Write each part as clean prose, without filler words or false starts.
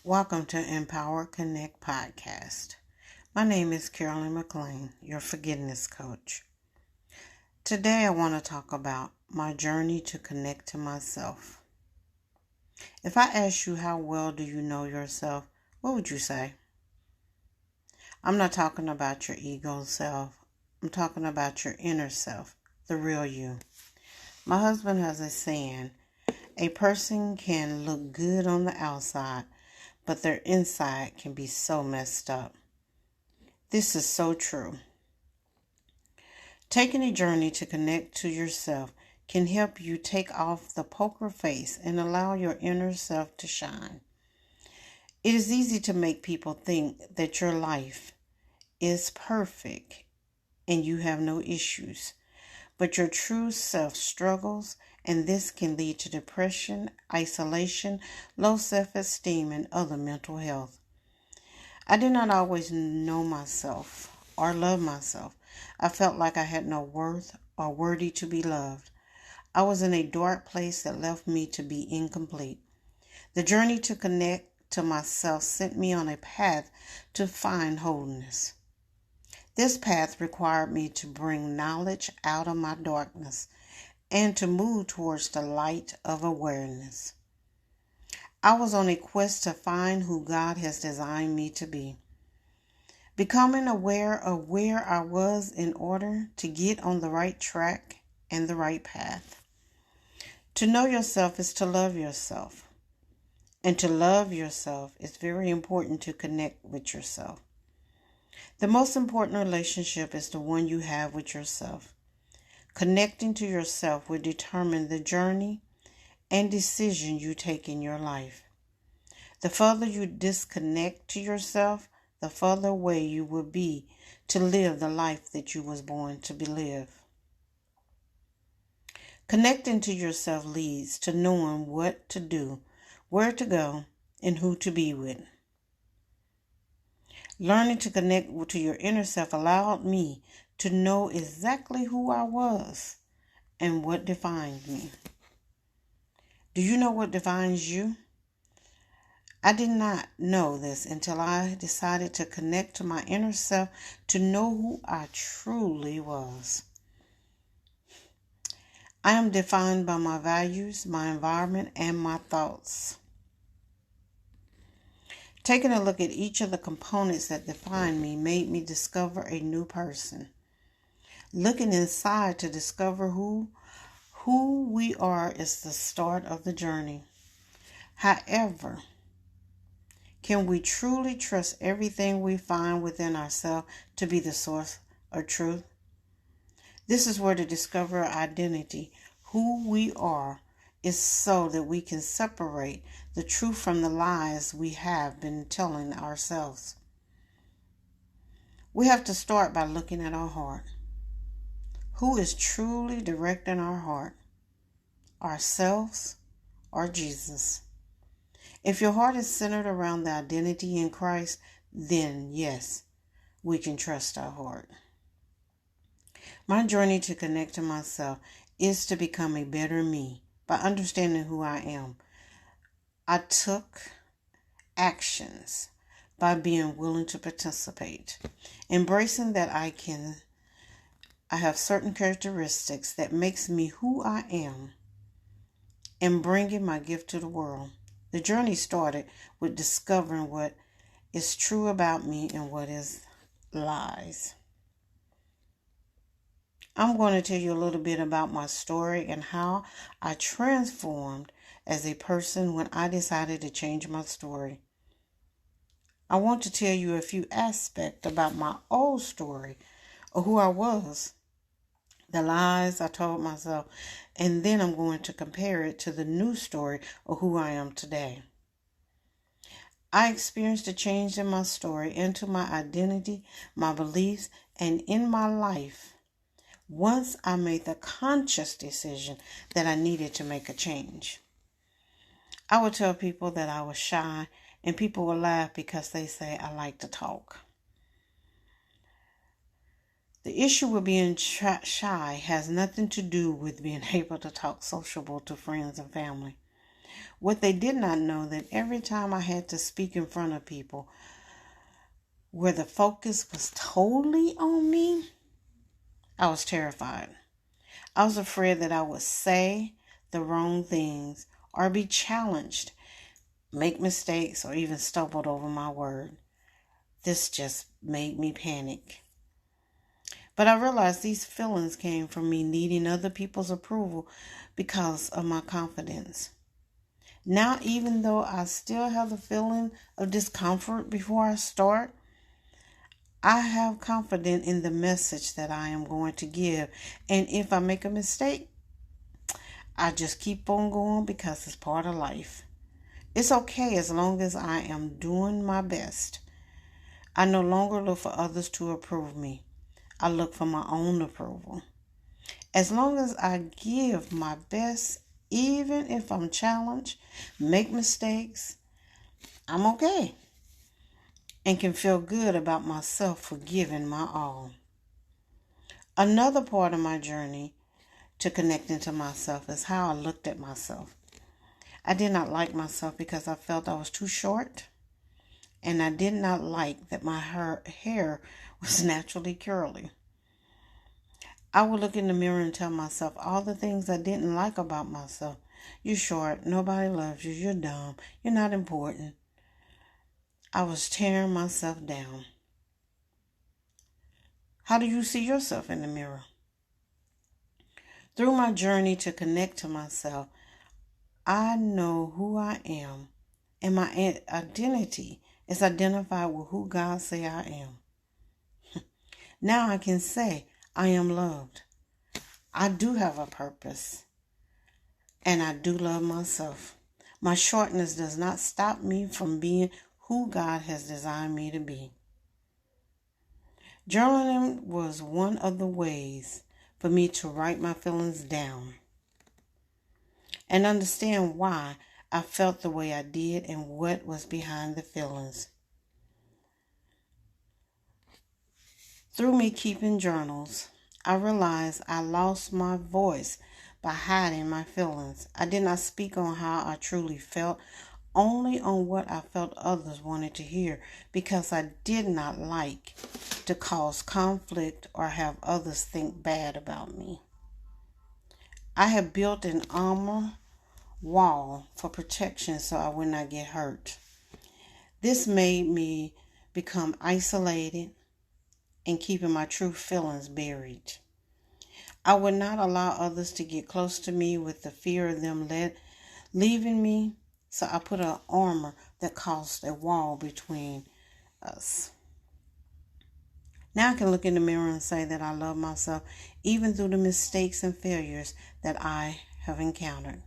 Welcome to Empower Connect Podcast. My name is Carolyn McLean, your forgiveness coach. Today I want to talk about my journey to connect to myself. If I ask you how well do you know yourself, what would you say? I'm not talking about your ego self. I'm talking about your inner self, the real you. My husband has a saying, a person can look good on the outside, but their inside can be so messed up. This is so true. Taking a journey to connect to yourself can help you take off the poker face and allow your inner self to shine. It is easy to make people think that your life is perfect and you have no issues, but your true self struggles, and this can lead to depression, isolation, low self-esteem, and other mental health. I did not always know myself or love myself. I felt like I had no worth or worthy to be loved. I was in a dark place that left me to be incomplete. The journey to connect to myself sent me on a path to find wholeness. This path required me to bring knowledge out of my darkness and to move towards the light of awareness. I was on a quest to find who God has designed me to be. Becoming aware of where I was in order to get on the right track and the right path. To know yourself is to love yourself. And to love yourself is very important to connect with yourself. The most important relationship is the one you have with yourself. Connecting to yourself will determine the journey and decision you take in your life. The further you disconnect to yourself, the further away you will be to live the life that you was born to live. Connecting to yourself leads to knowing what to do, where to go, and who to be with. Learning to connect to your inner self allowed me to know exactly who I was and what defined me. Do you know what defines you? I did not know this until I decided to connect to my inner self to know who I truly was. I am defined by my values, my environment, and my thoughts. Taking a look at each of the components that define me made me discover a new person. Looking inside to discover who we are is the start of the journey. However, can we truly trust everything we find within ourselves to be the source of truth? This is where to discover our identity, who we are, is so that we can separate the truth from the lies we have been telling ourselves. We have to start by looking at our heart. Who is truly directing our heart? Ourselves or Jesus? If your heart is centered around the identity in Christ, then yes, we can trust our heart. My journey to connect to myself is to become a better me by understanding who I am. I took actions by being willing to participate, embracing that I have certain characteristics that makes me who I am, and bringing my gift to the world. The journey started with discovering what is true about me and what is lies. I'm going to tell you a little bit about my story and how I transformed as a person when I decided to change my story. I want to tell you a few aspects about my old story of who I was, the lies I told myself, and then I'm going to compare it to the new story of who I am today. I experienced a change in my story, into my identity, my beliefs, and in my life once I made the conscious decision that I needed to make a change. I would tell people that I was shy, and people would laugh because they say I like to talk. The issue with being shy has nothing to do with being able to talk sociable to friends and family. What they did not know that every time I had to speak in front of people where the focus was totally on me, I was terrified. I was afraid that I would say the wrong things or be challenged, make mistakes, or even stumbled over my word. This just made me panic. But I realized these feelings came from me needing other people's approval because of my confidence. Now, even though I still have the feeling of discomfort before I start, I have confidence in the message that I am going to give. And if I make a mistake, I just keep on going because it's part of life. It's okay as long as I am doing my best. I no longer look for others to approve me. I look for my own approval. As long as I give my best, even if I'm challenged, make mistakes, I'm okay and can feel good about myself for giving my all. Another part of my journey to connecting to myself is how I looked at myself. I did not like myself because I felt I was too short, and I did not like that my hair was naturally curly. I would look in the mirror and tell myself all the things I didn't like about myself. You're short, nobody loves you, you're dumb, you're not important. I was tearing myself down. How do you see yourself in the mirror? Through my journey to connect to myself, I know who I am, and my identity is identified with who God say I am. Now I can say I am loved. I do have a purpose, and I do love myself. My shortness does not stop me from being who God has designed me to be. Journaling was one of the ways for me to write my feelings down and understand why I felt the way I did and what was behind the feelings. Through me keeping journals, I realized I lost my voice by hiding my feelings. I did not speak on how I truly felt, only on what I felt others wanted to hear, because I did not like to cause conflict or have others think bad about me. I had built an armor wall for protection so I would not get hurt. This made me become isolated and keeping my true feelings buried. I would not allow others to get close to me with the fear of them leaving me, so I put an armor that caused a wall between us. Now I can look in the mirror and say that I love myself even through the mistakes and failures that I have encountered.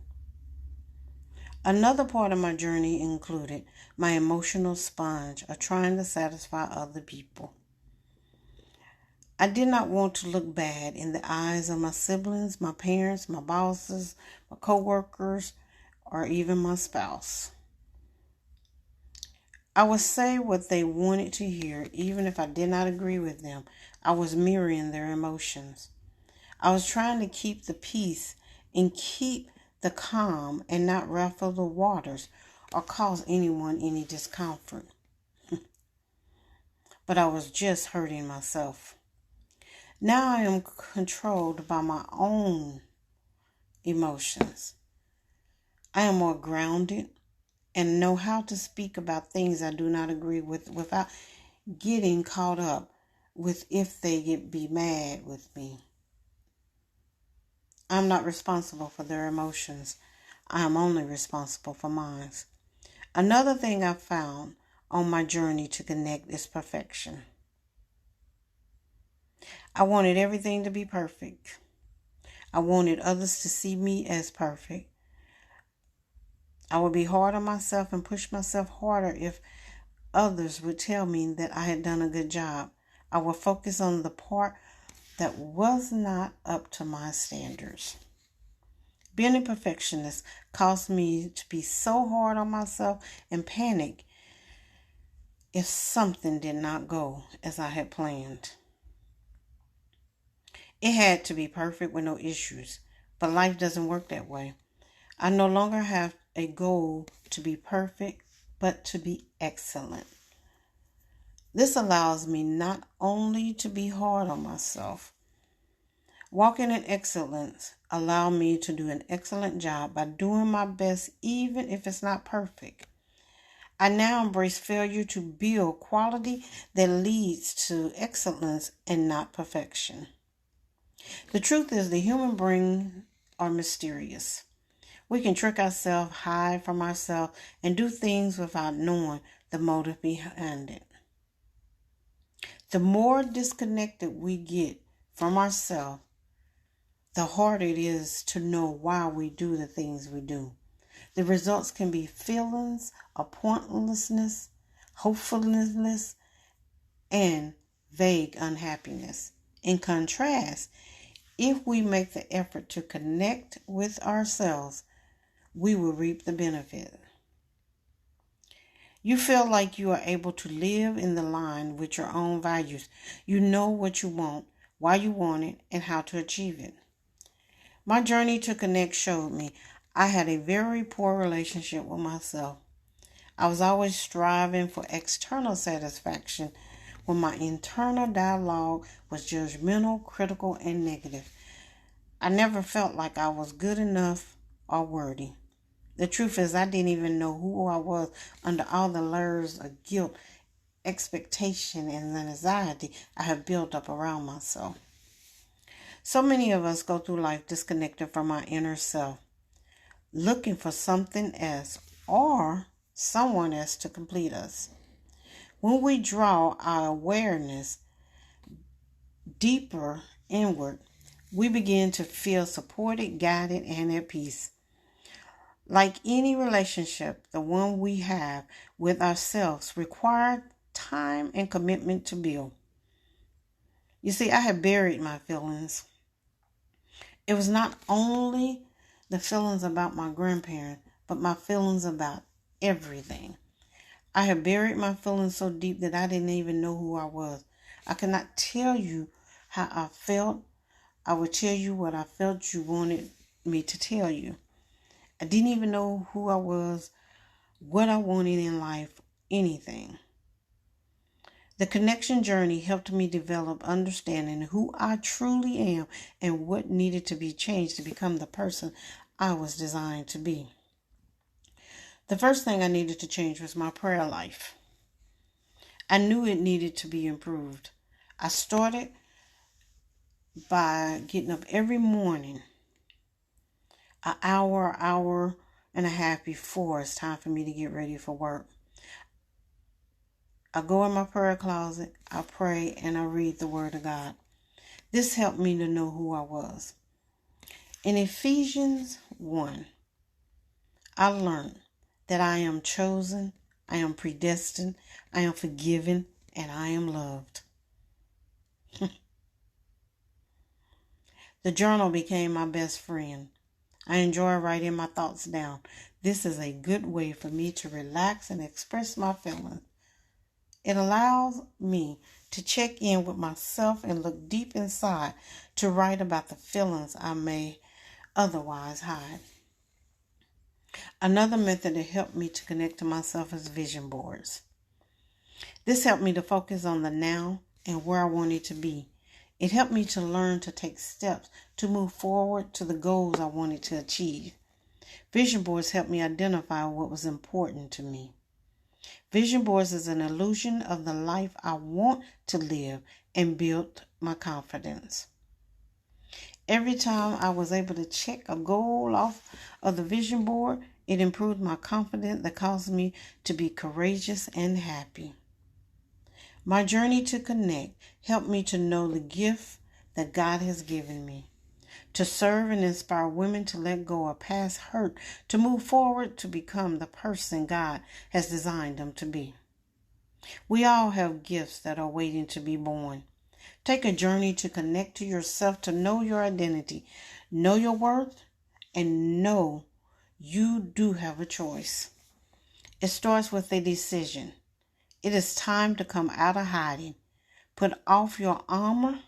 Another part of my journey included my emotional sponge of trying to satisfy other people. I did not want to look bad in the eyes of my siblings, my parents, my bosses, my coworkers, or even my spouse. I would say what they wanted to hear, even if I did not agree with them. I was mirroring their emotions. I was trying to keep the peace and keep the calm and not ruffle the waters or cause anyone any discomfort. But I was just hurting myself. Now I am controlled by my own emotions. I am more grounded and know how to speak about things I do not agree with without getting caught up with if they be mad with me. I'm not responsible for their emotions. I am only responsible for mine. Another thing I found on my journey to connect is perfection. I wanted everything to be perfect. I wanted others to see me as perfect. I would be hard on myself and push myself harder if others would tell me that I had done a good job. I would focus on the part that was not up to my standards. Being a perfectionist caused me to be so hard on myself and panic if something did not go as I had planned. It had to be perfect with no issues, but life doesn't work that way. I no longer have a goal to be perfect, but to be excellent. This allows me not only to be hard on myself. Walking in excellence allows me to do an excellent job by doing my best even if it's not perfect. I now embrace failure to build quality that leads to excellence and not perfection. The truth is the human brain are mysterious. We can trick ourselves, hide from ourselves, and do things without knowing the motive behind it. The more disconnected we get from ourselves, the harder it is to know why we do the things we do. The results can be feelings of pointlessness, hopefulness, and vague unhappiness. In contrast, if we make the effort to connect with ourselves, we will reap the benefit. You feel like you are able to live in the line with your own values. You know what you want, why you want it, and how to achieve it. My journey to connect showed me I had a very poor relationship with myself. I was always striving for external satisfaction when my internal dialogue was judgmental, critical, and negative. I never felt like I was good enough or worthy. The truth is, I didn't even know who I was under all the layers of guilt, expectation, and anxiety I have built up around myself. So many of us go through life disconnected from our inner self, looking for something else or someone else to complete us. When we draw our awareness deeper inward, we begin to feel supported, guided, and at peace. Like any relationship, the one we have with ourselves required time and commitment to build. You see, I had buried my feelings. It was not only the feelings about my grandparents, but my feelings about everything. I had buried my feelings so deep that I didn't even know who I was. I could not tell you how I felt. I would tell you what I felt you wanted me to tell you. I didn't even know who I was, what I wanted in life, anything. The connection journey helped me develop understanding who I truly am and what needed to be changed to become the person I was designed to be. The first thing I needed to change was my prayer life. I knew it needed to be improved. I started by getting up every morning, an hour and a half before it's time for me to get ready for work. I go in my prayer closet, I pray, and I read the Word of God. This helped me to know who I was. In Ephesians 1, I learned that I am chosen, I am predestined, I am forgiven, and I am loved. The journal became my best friend. I enjoy writing my thoughts down. This is a good way for me to relax and express my feelings. It allows me to check in with myself and look deep inside to write about the feelings I may otherwise hide. Another method that helped me to connect to myself is vision boards. This helped me to focus on the now and where I wanted to be. It helped me to learn to take steps to move forward to the goals I wanted to achieve. Vision boards helped me identify what was important to me. Vision boards is an illusion of the life I want to live and built my confidence. Every time I was able to check a goal off of the vision board, it improved my confidence that caused me to be courageous and happy. My journey to connect helped me to know the gift that God has given me, to serve and inspire women to let go of past hurt, to move forward to become the person God has designed them to be. We all have gifts that are waiting to be born. Take a journey to connect to yourself, to know your identity, know your worth, and know you do have a choice. It starts with a decision. It is time to come out of hiding, put off your armor,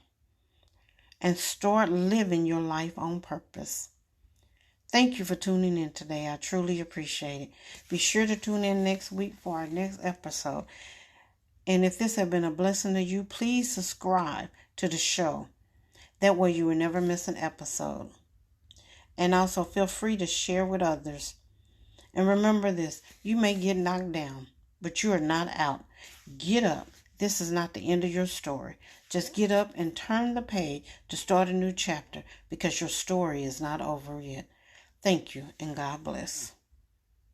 and start living your life on purpose. Thank you for tuning in today. I truly appreciate it. Be sure to tune in next week for our next episode. And if this has been a blessing to you, please subscribe to the show. That way you will never miss an episode. And also feel free to share with others. And remember this, you may get knocked down, but you are not out. Get up. This is not the end of your story. Just get up and turn the page to start a new chapter because your story is not over yet. Thank you and God bless.